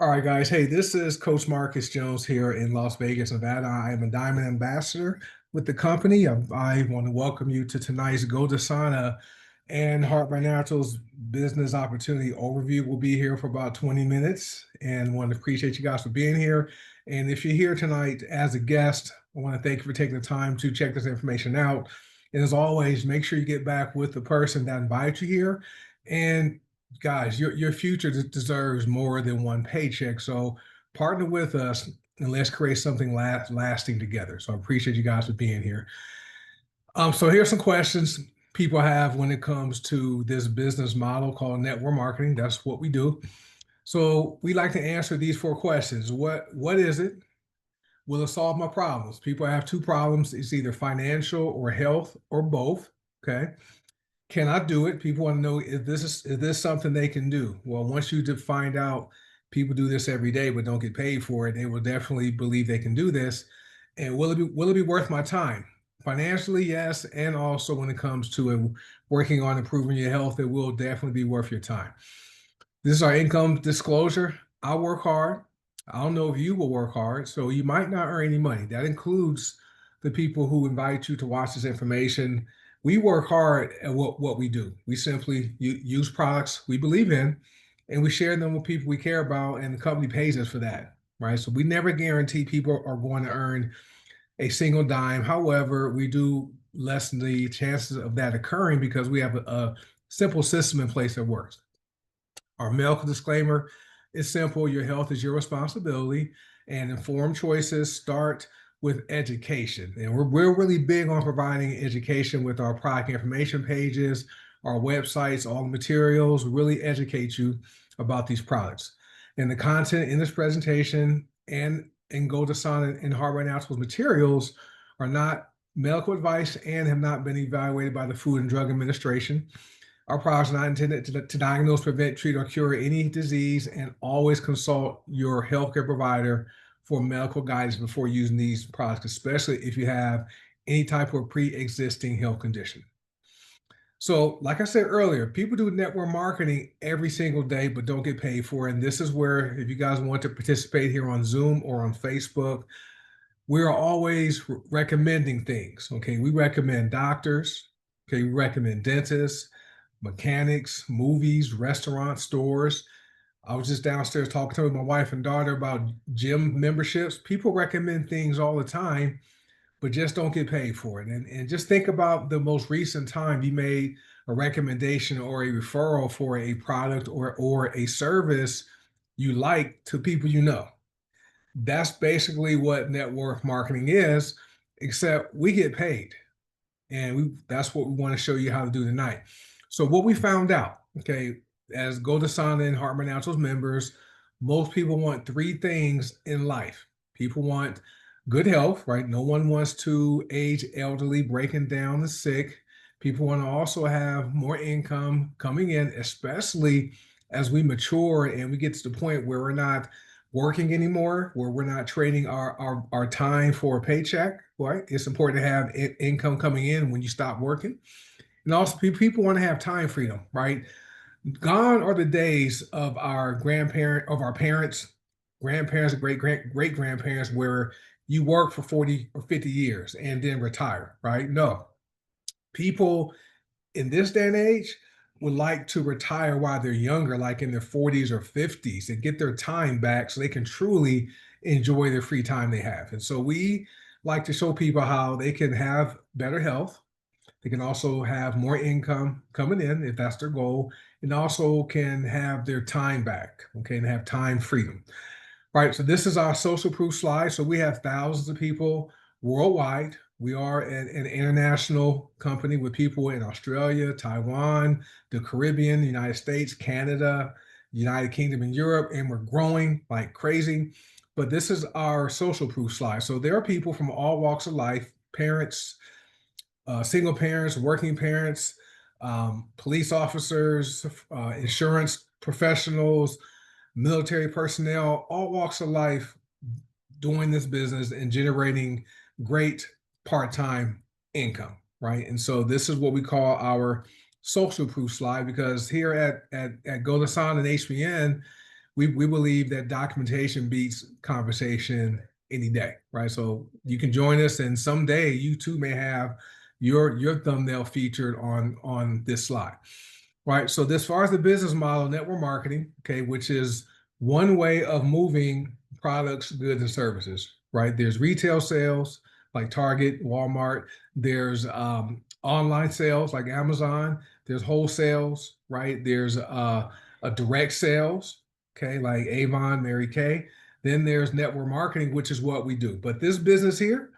All right, guys. Hey, this is Coach Marcus Jones here in Las Vegas, Nevada. I am a Diamond Ambassador with the company. I want to welcome you to tonight's goDesana and Heart by Naturals business opportunity overview. We'll be here for about 20 minutes and want to appreciate you guys for being here. And if you're here tonight as a guest, I want to thank you for taking the time to check this information out. And as always, make sure you get back with the person that invited you here. And guys, your future deserves more than one paycheck. So partner with us and let's create something lasting together. So I appreciate you guys for being here. So here's some questions people have when it comes to this business model called network marketing. That's what we do. So we like to answer these four questions. What is it? Will it solve my problems? People have two problems. It's either financial or health or both. Okay. Can I do it? People want to know if this something they can do. Well, once you find out people do this every day but don't get paid for it, they will definitely believe they can do this. And will it be worth my time? Financially, yes, and also when it comes to working on improving your health, it will definitely be worth your time. This is our income disclosure. I work hard. I don't know if you will work hard, so you might not earn any money. That includes the people who invite you to watch this information. We work hard at what we do. We simply use products we believe in, and we share them with people we care about, and the company pays us for that, right? So we never guarantee people are going to earn a single dime. However, we do lessen the chances of that occurring because we have a simple system in place that works. Our medical disclaimer is simple. Your health is your responsibility, and informed choices start with education. And we're really big on providing education with our product information pages, our websites, all the materials, really educate you about these products. And the content in this presentation and in goDesana and Heart by Naturals materials are not medical advice and have not been evaluated by the Food and Drug Administration. Our products are not intended to diagnose, prevent, treat, or cure any disease, and always consult your healthcare provider for medical guidance before using these products, especially if you have any type of pre-existing health condition. So, like I said earlier, people do network marketing every single day, but don't get paid for it. And this is where, if you guys want to participate here on Zoom or on Facebook, we are always recommending things. Okay, we recommend doctors. Okay, we recommend dentists, mechanics, movies, restaurants, stores. I was just downstairs talking to my wife and daughter about gym memberships. People recommend things all the time, but just don't get paid for it. And just think about the most recent time you made a recommendation or a referral for a product or a service you like to people you know. That's basically what network marketing is, except we get paid. And that's what we want to show you how to do tonight. So what we found out, okay, as goDesana and Heart by Naturals members, most people want three things in life. People want good health, right? No one wants to age elderly, breaking down and sick. People want to also have more income coming in, especially as we mature and we get to the point where we're not working anymore, where we're not trading our time for a paycheck, right? It's important to have income coming in when you stop working. And also people want to have time freedom, right? Gone are the days of our parents, grandparents, great grandparents, where you work for 40 or 50 years and then retire, right? No. People in this day and age would like to retire while they're younger, like in their 40s or 50s, and get their time back so they can truly enjoy their free time they have. And so we like to show people how they can have better health. They can also have more income coming in if that's their goal, and also can have their time back, okay, and have time freedom. All right, so this is our social proof slide. So we have thousands of people worldwide. We are an international company with people in Australia, Taiwan, the Caribbean, the United States, Canada, United Kingdom, and Europe, and we're growing like crazy. But this is our social proof slide. So there are people from all walks of life, parents, single parents, working parents, police officers, insurance professionals, military personnel, all walks of life doing this business and generating great part-time income, right? And so this is what we call our social proof slide, because here at goDesana and HBN, we believe that documentation beats conversation any day, right? So you can join us, and someday you too may have your thumbnail featured on this slide, right? So as far as the business model, network marketing, okay, which is one way of moving products, goods, and services, right? There's retail sales like Target, Walmart. There's online sales like Amazon. There's wholesales, right? There's a direct sales, okay, like Avon, Mary Kay. Then there's network marketing, which is what we do. But this business here,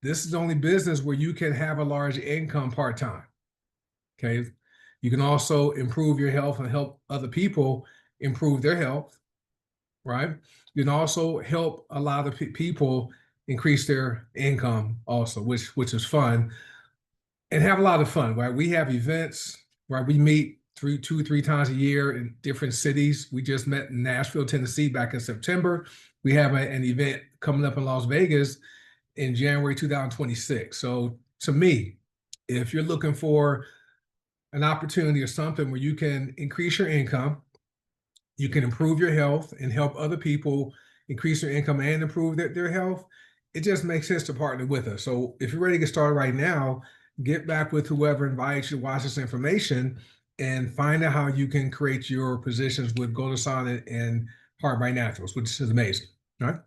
this is the only business where you can have a large income part-time. Okay. You can also improve your health and help other people improve their health, right? You can also help a lot of people increase their income also, which is fun and have a lot of fun, right? We have events, right? We meet two, 3 times a year in different cities. We just met in Nashville, Tennessee back in September. We have an event coming up in Las Vegas in January 2026. So to me, if you're looking for an opportunity or something where you can increase your income, you can improve your health and help other people increase their income and improve their health, it just makes sense to partner with us. So if you're ready to get started right now, get back with whoever invites you to watch this information and find out how you can create your positions with goDesana and Heart by Naturals, which is amazing. All right.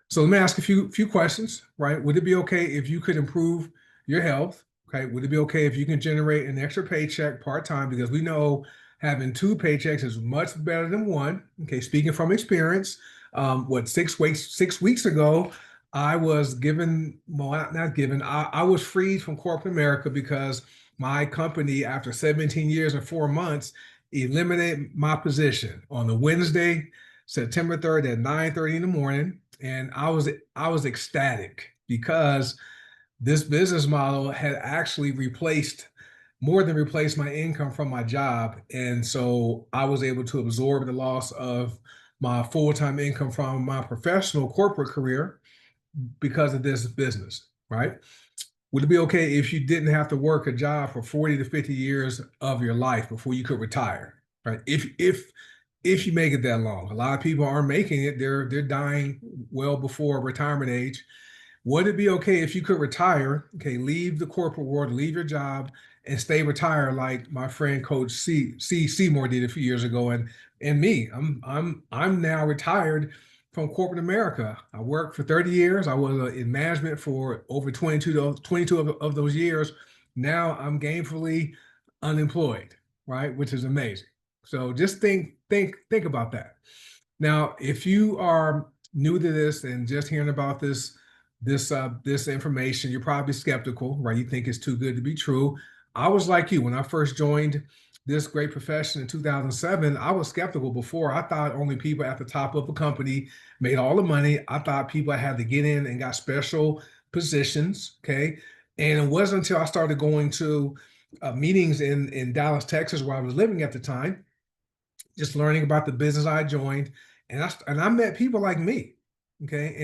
So let me ask a few questions, right? Would it be okay if you could improve your health? Okay. Would it be okay if you can generate an extra paycheck part-time? Because we know having 2 paychecks is much better than one. Okay. Speaking from experience, 6 weeks ago, I was given, well, not given, I was freed from corporate America because my company, after 17 years and 4 months, eliminated my position on the Wednesday, September 3rd at 9:30 in the morning. And I was ecstatic because this business model had actually replaced more than replaced my income from my job. And so I was able to absorb the loss of my full-time income from my professional corporate career because of this business, right? Would it be okay if you didn't have to work a job for 40 to 50 years of your life before you could retire, right? If you make it that long. A lot of people aren't making it. They're dying well before retirement age. Would it be okay if you could retire, okay, leave the corporate world, leave your job, and stay retired like my friend Coach C Seymour did a few years ago, and me? I'm now retired from corporate America. I worked for 30 years. I was in management for over 22 of those years. Now I'm gainfully unemployed, right? Which is amazing. So just think about that. Now, if you are new to this and just hearing about this information, you're probably skeptical, right? You think it's too good to be true. I was like you when I first joined this great profession in 2007. I was skeptical before. I thought only people at the top of a company made all the money. I thought people had to get in and got special positions. Okay. And it wasn't until I started going to meetings in Dallas, Texas, where I was living at the time, just learning about the business I joined, and I met people like me, okay,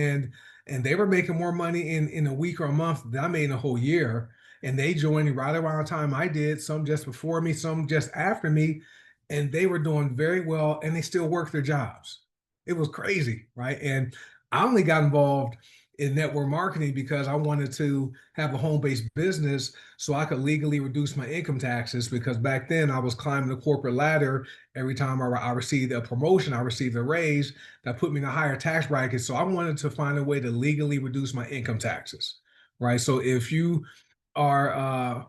and they were making more money in a week or a month than I made in a whole year, and they joined right around the time I did. Some just before me, some just after me, and they were doing very well, and they still work their jobs. It was crazy, right? And I only got involved in network marketing because I wanted to have a home-based business so I could legally reduce my income taxes, because back then I was climbing the corporate ladder. Every time I received a promotion, I received a raise that put me in a higher tax bracket. So I wanted to find a way to legally reduce my income taxes, right? So if you are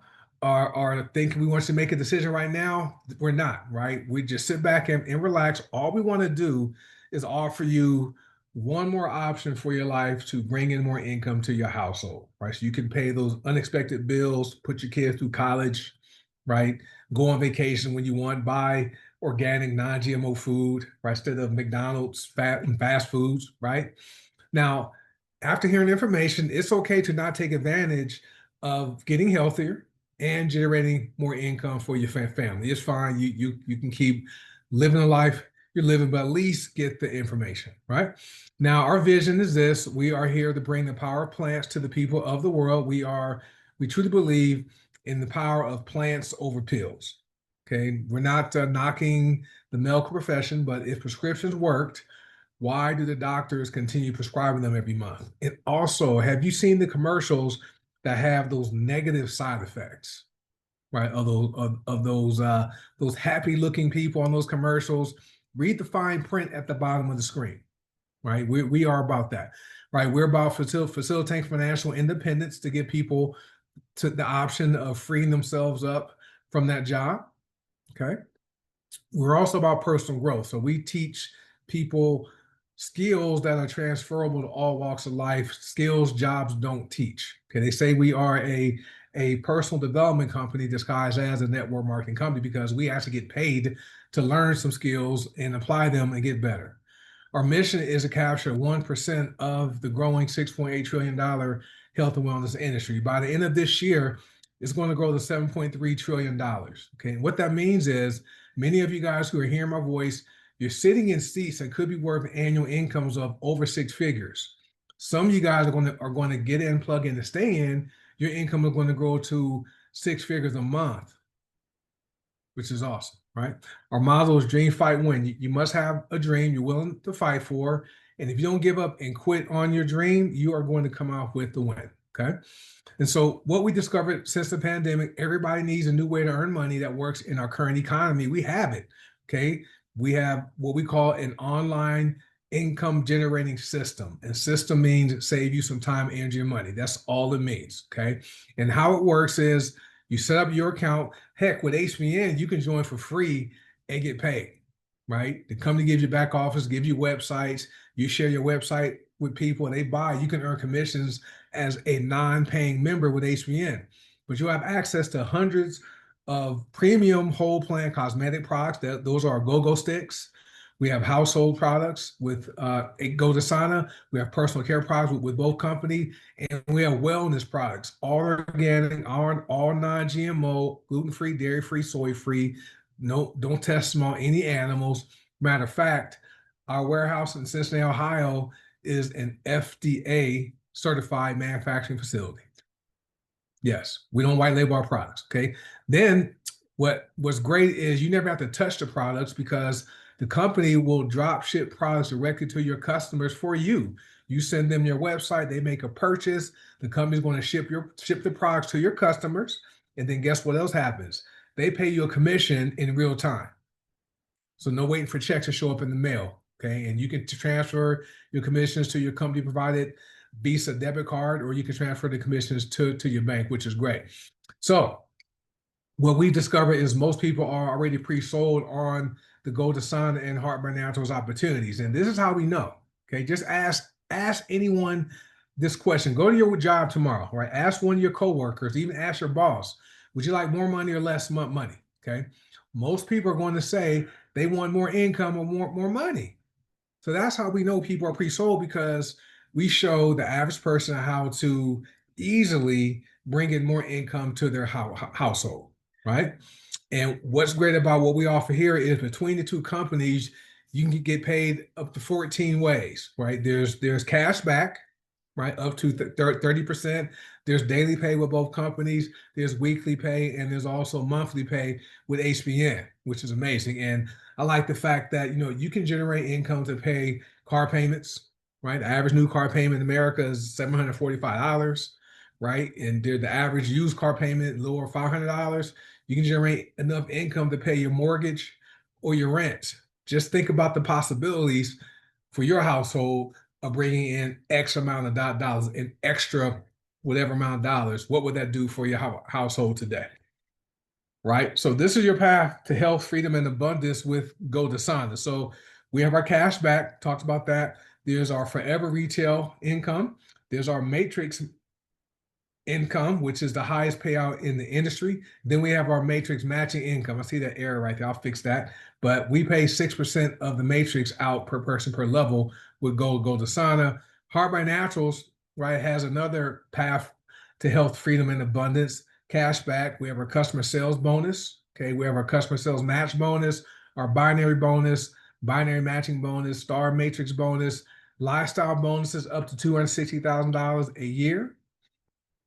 thinking we want to make a decision right now, we're not, right? We just sit back and relax. All we want to do is offer you one more option for your life to bring in more income to your household, right? So you can pay those unexpected bills, put your kids through college, right? Go on vacation when you want, buy organic, non-GMO food, right? Instead of McDonald's fast foods, right? Now, after hearing information, it's okay to not take advantage of getting healthier and generating more income for your family. It's fine. You can keep living the life you're living, but at least get the information, right? Now, our vision is this. We are here to bring the power of plants to the people of the world. We truly believe in the power of plants over pills. Okay. We're not knocking the medical profession, but if prescriptions worked, why do the doctors continue prescribing them every month? And also, have you seen the commercials that have those negative side effects, right? Of those happy looking people on those commercials. Read the fine print at the bottom of the screen, right? We are about that, right? We're about facilitating financial independence to give people to the option of freeing themselves up from that job. Okay. We're also about personal growth. So we teach people skills that are transferable to all walks of life, skills jobs don't teach. Okay. They say we are a personal development company disguised as a network marketing company because we actually get paid to learn some skills and apply them and get better. Our mission is to capture 1% of the growing $6.8 trillion health and wellness industry. By the end of this year, it's going to grow to $7.3 trillion. Okay. And what that means is many of you guys who are hearing my voice, you're sitting in seats that could be worth annual incomes of over six figures. Some of you guys are going to get in, plug in, and stay in. Your income is going to grow to six figures a month, which is awesome, right? Our motto is dream, fight, win. You must have a dream you're willing to fight for. And if you don't give up and quit on your dream, you are going to come out with the win. Okay. And so what we discovered since the pandemic, everybody needs a new way to earn money that works in our current economy. We have it. Okay. We have what we call an online income generating system. And system means save you some time, energy, and money. That's all it means. Okay. And how it works is you set up your account. Heck, with HBN, you can join for free and get paid, right? The company gives you back office, gives you websites. You share your website with people and they buy. You can earn commissions as a non-paying member with HBN. But you'll have access to hundreds of premium whole plant cosmetic products. Those are our go-go sticks. We have household products with goDesana. We have personal care products with both companies. And we have wellness products, all organic, all non-GMO, gluten-free, dairy-free, soy-free. No, don't test them on any animals. Matter of fact, our warehouse in Cincinnati, Ohio is an FDA certified manufacturing facility. Yes, we don't white label our products. Okay. Then what's great is you never have to touch the products because the company will drop ship products directly to your customers for you. You send them your website, they make a purchase. The company's going to ship the products to your customers. And then guess what else happens? They pay you a commission in real time. So no waiting for checks to show up in the mail. Okay. And you can transfer your commissions to your company provided Visa debit card, or you can transfer the commissions to your bank, which is great. So what we discovered is most people are already pre-sold on the goDesana and Heart by Naturals opportunities. And this is how we know. Okay. Just ask anyone this question. Go to your job tomorrow, right? Ask one of your coworkers, even ask your boss, would you like more money or less money? Okay. Most people are going to say they want more income or more money. So that's how we know people are pre-sold, because we show the average person how to easily bring in more income to their household, right? And what's great about what we offer here is between the two companies, you can get paid up to 14 ways, right? There's cash back, right? Up to 30%. There's daily pay with both companies. There's weekly pay, and there's also monthly pay with HBN, which is amazing. And I like the fact that, you can generate income to pay car payments, right? The average new car payment in America is $745, right? And the average used car payment, lower $500. You can generate enough income to pay your mortgage or your rent. Just think about the possibilities for your household of bringing in X amount of dollars, an extra whatever amount of dollars. What would that do for your household today? Right? So this is your path to health, freedom, and abundance with goDesana. So we have our cash back, talked about that. There's our forever retail income. There's our matrix income, which is the highest payout in the industry. Then we have our matrix matching income. I see that error right there. I'll fix that. But we pay 6% of the matrix out per person per level with goDesana. Heart by Naturals, right, has another path to health, freedom, and abundance. Cash back. We have our customer sales bonus. Okay. We have our customer sales match bonus, our binary bonus, binary matching bonus, star matrix bonus, lifestyle bonuses up to $260,000 a year.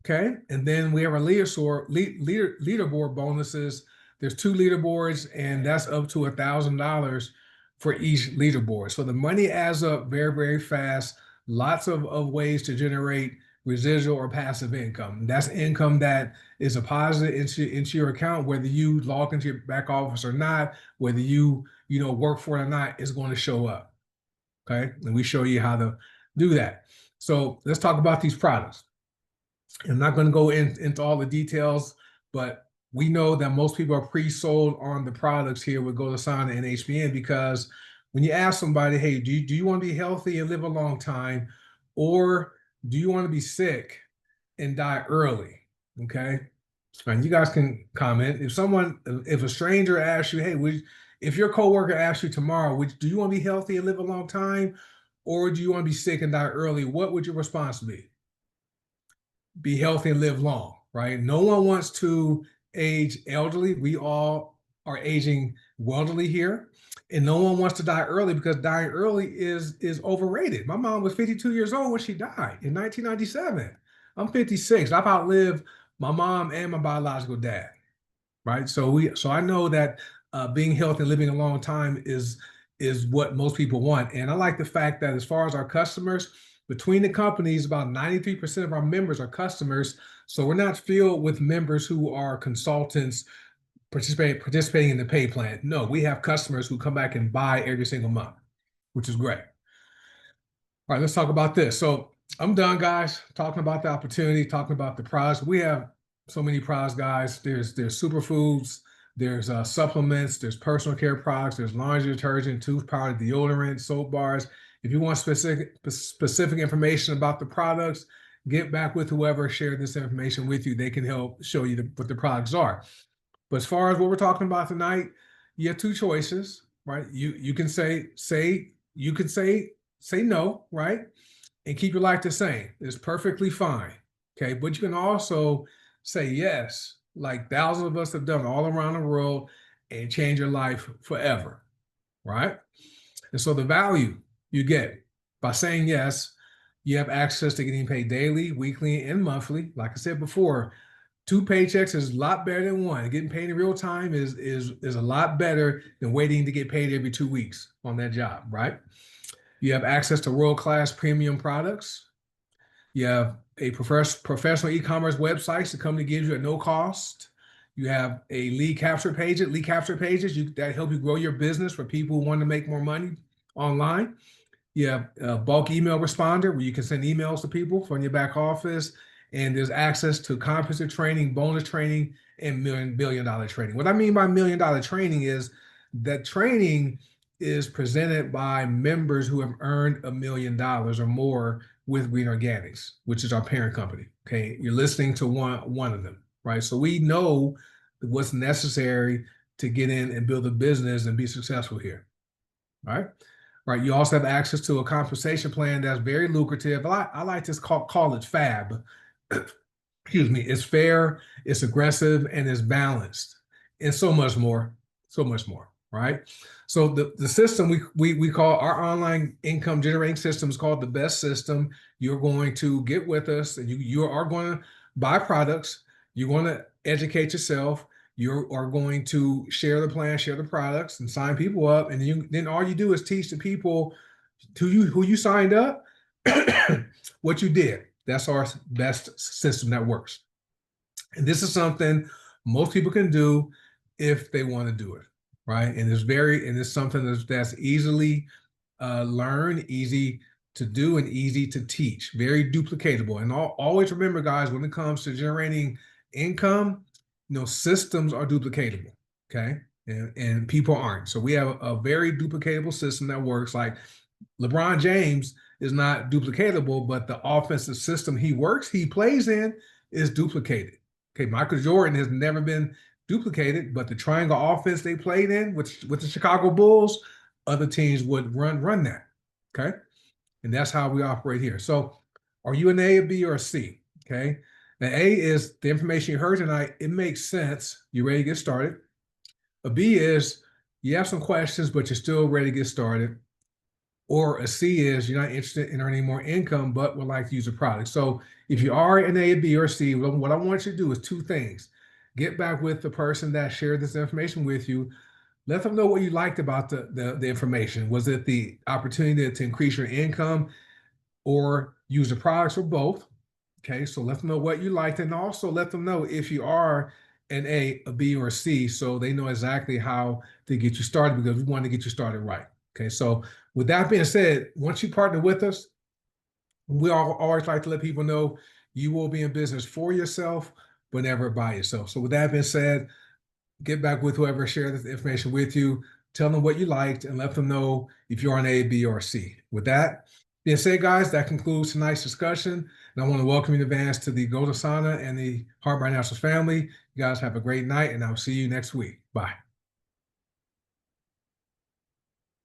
Okay. And then we have our leaderboard bonuses there's two leaderboards, and that's up to $1,000 for each leaderboard. So the money adds up very, very fast. Lots of ways to generate residual or passive income. That's income that is a positive into your account, whether you log into your back office or not, whether you work for it or not, is going to show up. Okay, and we show you how to do that. So let's talk about these products. I'm not going to go into all the details, but we know that most people are pre-sold on the products here with goDesana and HBN, because when you ask somebody, hey, do you want to be healthy and live a long time, or do you want to be sick and die early? Okay. And you guys can comment. If a stranger asks you, hey, if your coworker asks you tomorrow, do you want to be healthy and live a long time, or do you want to be sick and die early? What would your response be? Be healthy and live long, right? No one wants to age elderly. We all are aging wealthily here. And no one wants to die early, because dying early is overrated. My mom was 52 years old when she died in 1997. I'm 56. I've outlived my mom and my biological dad, right? So I know that being healthy and living a long time is what most people want. And I like the fact that as far as our customers, between the companies, about 93% of our members are customers. So we're not filled with members who are consultants participating in the pay plan. No, we have customers who come back and buy every single month, which is great. All right, let's talk about this. So I'm done, guys, talking about the opportunity, talking about the products. We have so many products, guys. There's superfoods, there's supplements, there's personal care products, there's laundry detergent, tooth powder, deodorant, soap bars. If you want specific information about the products, get back with whoever shared this information with you. They can help show you what the products are. But as far as what we're talking about tonight, you have two choices, right? You can say no, right? And keep your life the same. It's perfectly fine. Okay. But you can also say yes, like thousands of us have done all around the world, and change your life forever. Right. And so the value you get by saying yes, you have access to getting paid daily, weekly, and monthly. Like I said before, two paychecks is a lot better than one. Getting paid in real time is a lot better than waiting to get paid every 2 weeks on that job, right? You have access to world-class premium products. You have a professional e-commerce websites the company gives you at no cost. You have a lead capture pages that help you grow your business for people who want to make more money online. You have a bulk email responder where you can send emails to people from your back office. And there's access to comprehensive training, bonus training, and billion-dollar training. What I mean by million-dollar training is that training is presented by members who have earned $1 million or more with Green Organics, which is our parent company. Okay, you're listening to one of them, right? So we know what's necessary to get in and build a business and be successful here. All right. Right. You also have access to a compensation plan that's very lucrative. I like to call it FAB. Excuse me. It's fair, it's aggressive, and it's balanced, and so much more. So much more. Right. So the system we call our online income generating system is called the best system. You're going to get with us, and you are going to buy products. You're going to educate yourself. You are going to share the plan, share the products, and sign people up. And then all you do is teach the people who you signed up what you did. That's our best system that works. And this is something most people can do if they want to do it, right? And it's something that's easily learned, easy to do, and easy to teach. Very duplicatable. And always remember, guys, when it comes to generating income, systems are duplicatable, okay? And people aren't. So we have a very duplicatable system that works. Like LeBron James is not duplicatable, but the offensive system he plays in is duplicated. Okay, Michael Jordan has never been duplicated, but the triangle offense they played in with the Chicago Bulls, other teams would run that, okay? And that's how we operate here. So are you an A, a B, or a C, okay? Now, A is the information you heard tonight. It makes sense. You're ready to get started. A B is you have some questions, but you're still ready to get started. Or a C is you're not interested in earning more income, but would like to use a product. So if you are an A, B, or C, what I want you to do is two things. get back with the person that shared this information with you. Let them know what you liked about the information. Was it the opportunity to increase your income or use the products or both? Okay, so let them know what you liked, and also let them know if you are an A, B, or a C, so they know exactly how to get you started because we want to get you started right. Okay, so with that being said, once you partner with us, we all always like to let people know you will be in business for yourself, but never by yourself. So with that being said, get back with whoever shared this information with you. Tell them what you liked and let them know if you're on A, B, or C. With that being said, guys, that concludes tonight's discussion. And I want to welcome you in advance to the goDesana and the Heart by Naturals family. You guys have a great night, and I'll see you next week. Bye.